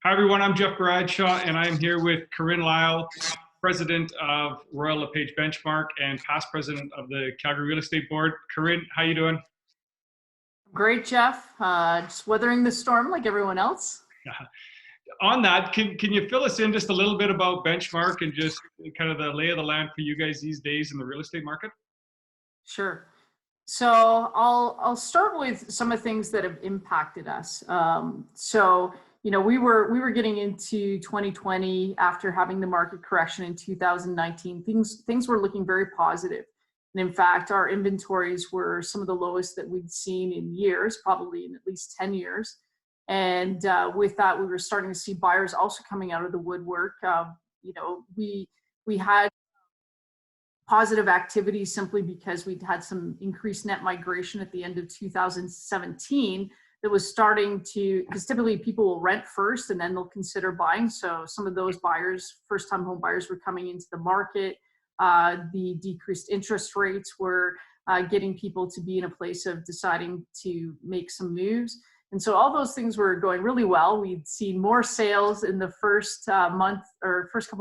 Hi everyone, I'm Jeff Bradshaw and I'm here with Corinne Lyall, President of Royal LePage Benchmark and past President of the Calgary Real Estate Board. Corinne, how you doing? Great, Jeff. Just weathering the storm like everyone else. On that, can you fill us in just a little bit about Benchmark and just kind of the lay of the land for you guys these days in the real estate market? Sure. So I'll start with some of the things that have impacted us. We were getting into 2020 after having the market correction in 2019. Things were looking very positive. And in fact, our inventories were some of the lowest that we'd seen in years, probably in at least 10 years. And with that, we were starting to see buyers also coming out of the woodwork. We had positive activity simply because we'd had some increased net migration at the end of 2017 that was starting to, because typically people will rent first and then they'll consider buying. So some of those buyers, first-time home buyers, were coming into the market. The decreased interest rates were getting people to be in a place of deciding to make some moves. And so all those things were going really well. We'd seen more sales in the first couple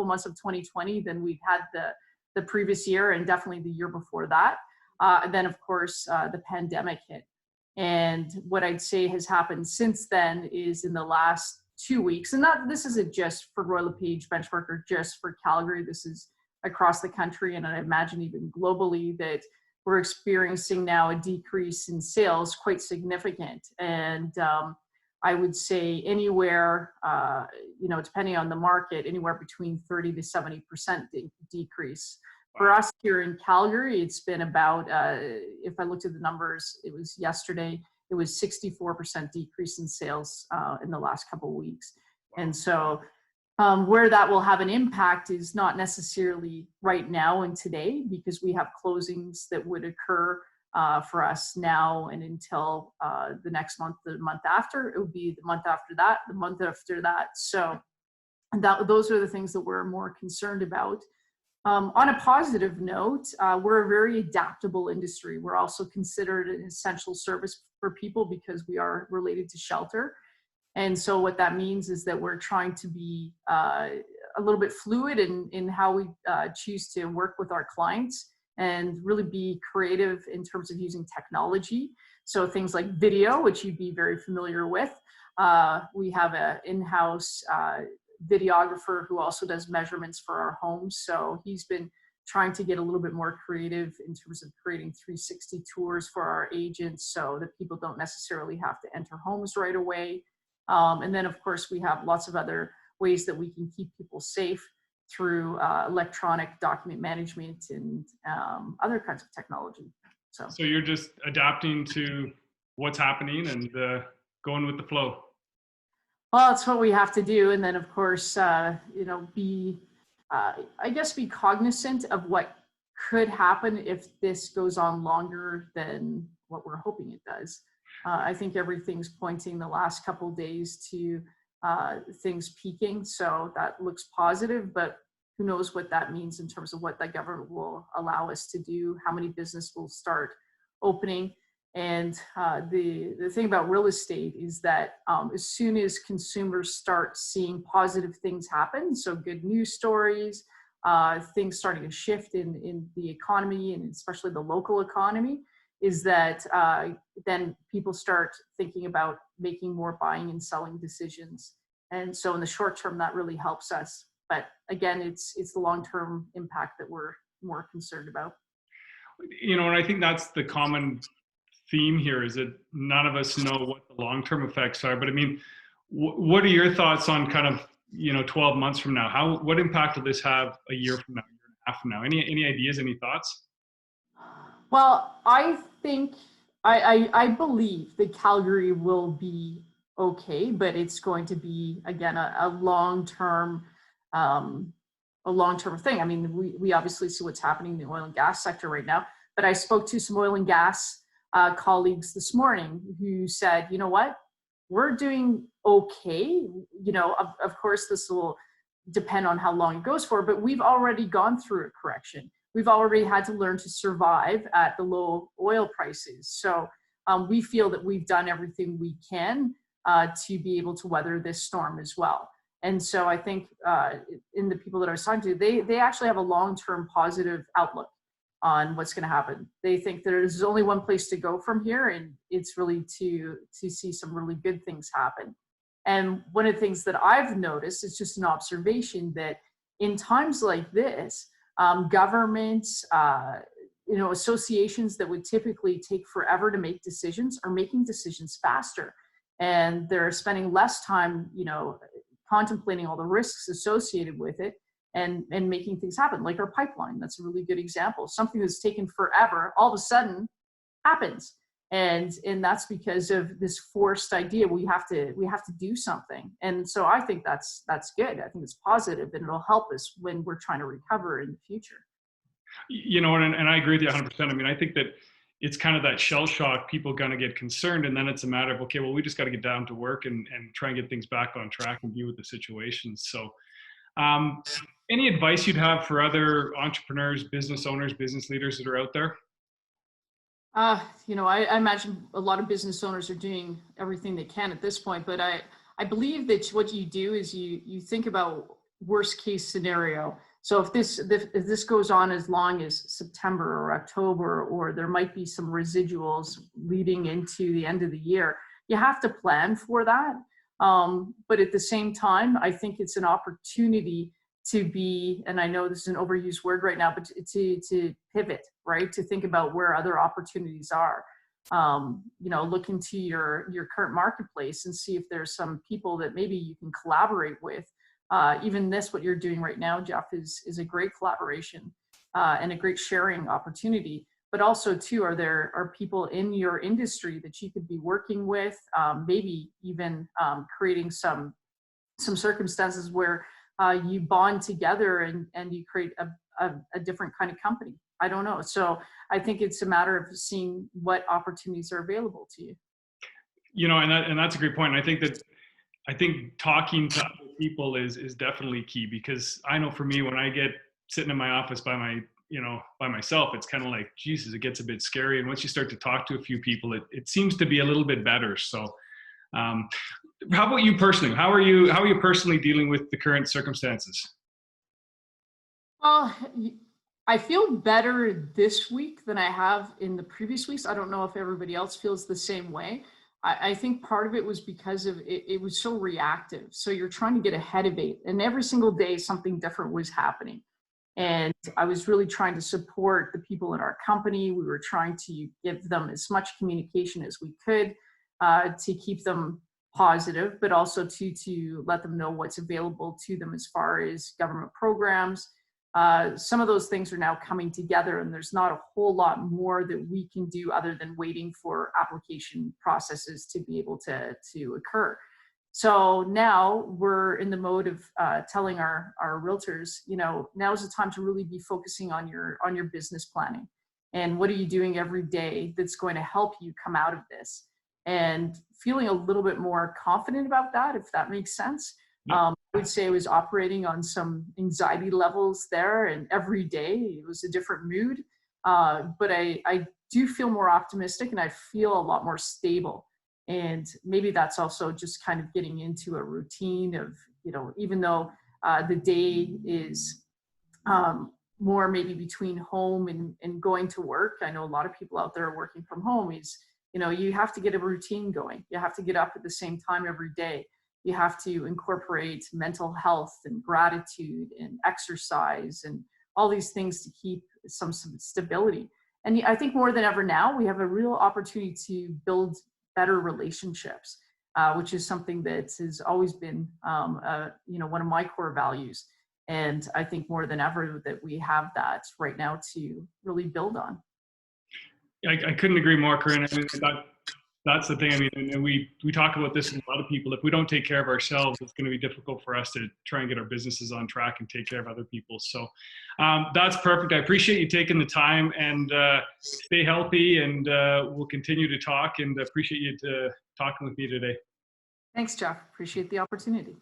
months of 2020 than we'd had the previous year, and definitely the year before that. And then of course, the pandemic hit. And what I'd say has happened since then is in the last 2 weeks, and this isn't just for Royal LePage Benchmark or just for Calgary, this is across the country, and I imagine even globally, that we're experiencing now a decrease in sales quite significant. And I would say anywhere, depending on the market, anywhere between 30 to 70% decrease. For us here in Calgary, it's been about, if I looked at the numbers, it was yesterday, it was 64% decrease in sales in the last couple of weeks. And so where that will have an impact is not necessarily right now and today, because we have closings that would occur for us now and until the next month, the month after. It would be the month after that, the month after that. So those are the things that we're more concerned about. On a positive note, we're a very adaptable industry. We're also considered an essential service for people because we are related to shelter. And so what that means is that we're trying to be a little bit fluid in how we choose to work with our clients and really be creative in terms of using technology. So things like video, which you'd be very familiar with. We have an in-house videographer who also does measurements for our homes. So he's been trying to get a little bit more creative in terms of creating 360 tours for our agents so that people don't necessarily have to enter homes right away. And then, of course, we have lots of other ways that we can keep people safe through electronic document management and other kinds of technology. So you're just adapting to what's happening and going with the flow. Well, that's what we have to do. And then, of course, be cognizant of what could happen if this goes on longer than what we're hoping it does. I think everything's pointing the last couple of days to things peaking. So that looks positive, but who knows what that means in terms of what the government will allow us to do, how many businesses will start opening. And the thing about real estate is that as soon as consumers start seeing positive things happen, so good news stories, things starting to shift in the economy and especially the local economy, is that then people start thinking about making more buying and selling decisions. And so in the short term, that really helps us. But again, it's the long-term impact that we're more concerned about. And I think that's the common theme here, is that none of us know what the long-term effects are. But I mean, what are your thoughts on kind of, 12 months from now? What impact will this have a year from now, a year and a half from now? Any ideas, any thoughts? Well, I think, I believe that Calgary will be okay, but it's going to be, again, a long-term thing. I mean, we obviously see what's happening in the oil and gas sector right now, but I spoke to some oil and gas colleagues this morning who said, you know what, we're doing okay. Of course, this will depend on how long it goes for, but we've already gone through a correction. We've already had to learn to survive at the low oil prices. So we feel that we've done everything we can to be able to weather this storm as well. And so I think in the people that I was talking to, they actually have a long-term positive outlook on what's going to happen. They think there's only one place to go from here, and it's really to see some really good things happen. And one of the things that I've noticed is just an observation that in times like this, governments, associations that would typically take forever to make decisions are making decisions faster, and they're spending less time, contemplating all the risks associated with it and making things happen. Like our pipeline, that's a really good example. Something that's taken forever, all of a sudden happens. And that's because of this forced idea. We have to do something. And so I think that's good. I think it's positive, and it'll help us when we're trying to recover in the future. And I agree with you 100%. I mean, I think that it's kind of that shell shock. People going to get concerned, and then it's a matter of, okay, well, we just got to get down to work and try and get things back on track and deal with the situation. So any advice you'd have for other entrepreneurs, business owners, business leaders that are out there? I imagine a lot of business owners are doing everything they can at this point, but I believe that what you do is you think about worst case scenario. So if this goes on as long as September or October, or there might be some residuals leading into the end of the year, you have to plan for that. But at the same time, I think it's an opportunity to be, and I know this is an overused word right now, but to pivot, right? To think about where other opportunities are. Look into your current marketplace and see if there's some people that maybe you can collaborate with. Even what you're doing right now, Jeff, is a great collaboration and a great sharing opportunity. But also too, are people in your industry that you could be working with, maybe even creating some circumstances where you bond together and you create a different kind of company. I don't know. So I think it's a matter of seeing what opportunities are available to you. And that's a great point. And I think talking to other people is definitely key, because I know for me, when I get sitting in my office by myself, it's kind of like, Jesus, it gets a bit scary. And once you start to talk to a few people, it seems to be a little bit better. So how about you personally? How are you personally dealing with the current circumstances? Well, I feel better this week than I have in the previous weeks. I don't know if everybody else feels the same way. I think part of it was because of it was so reactive. So you're trying to get ahead of it, and every single day something different was happening. And I was really trying to support the people in our company. We were trying to give them as much communication as we could to keep them positive, but also to let them know what's available to them as far as government programs. Some of those things are now coming together, and there's not a whole lot more that we can do other than waiting for application processes to be able to occur. So now we're in the mode of telling our realtors, now's the time to really be focusing on your business planning, and what are you doing every day that's going to help you come out of this, and feeling a little bit more confident about that, if that makes sense. I would say I was operating on some anxiety levels there, and every day it was a different mood. But I do feel more optimistic, and I feel a lot more stable. And maybe that's also just kind of getting into a routine of, even though the day is more maybe between home and going to work. I know a lot of people out there are working from home. You have to get a routine going. You have to get up at the same time every day. You have to incorporate mental health and gratitude and exercise and all these things to keep some stability. And I think more than ever now, we have a real opportunity to build better relationships, which is something that has always been, one of my core values. And I think more than ever that we have that right now to really build on. I couldn't agree more, Corinne. I mean, that's the thing. I mean, and we talk about this with a lot of people. If we don't take care of ourselves, it's going to be difficult for us to try and get our businesses on track and take care of other people. So that's perfect. I appreciate you taking the time, and stay healthy, and we'll continue to talk, and appreciate you talking with me today. Thanks, Jeff. Appreciate the opportunity.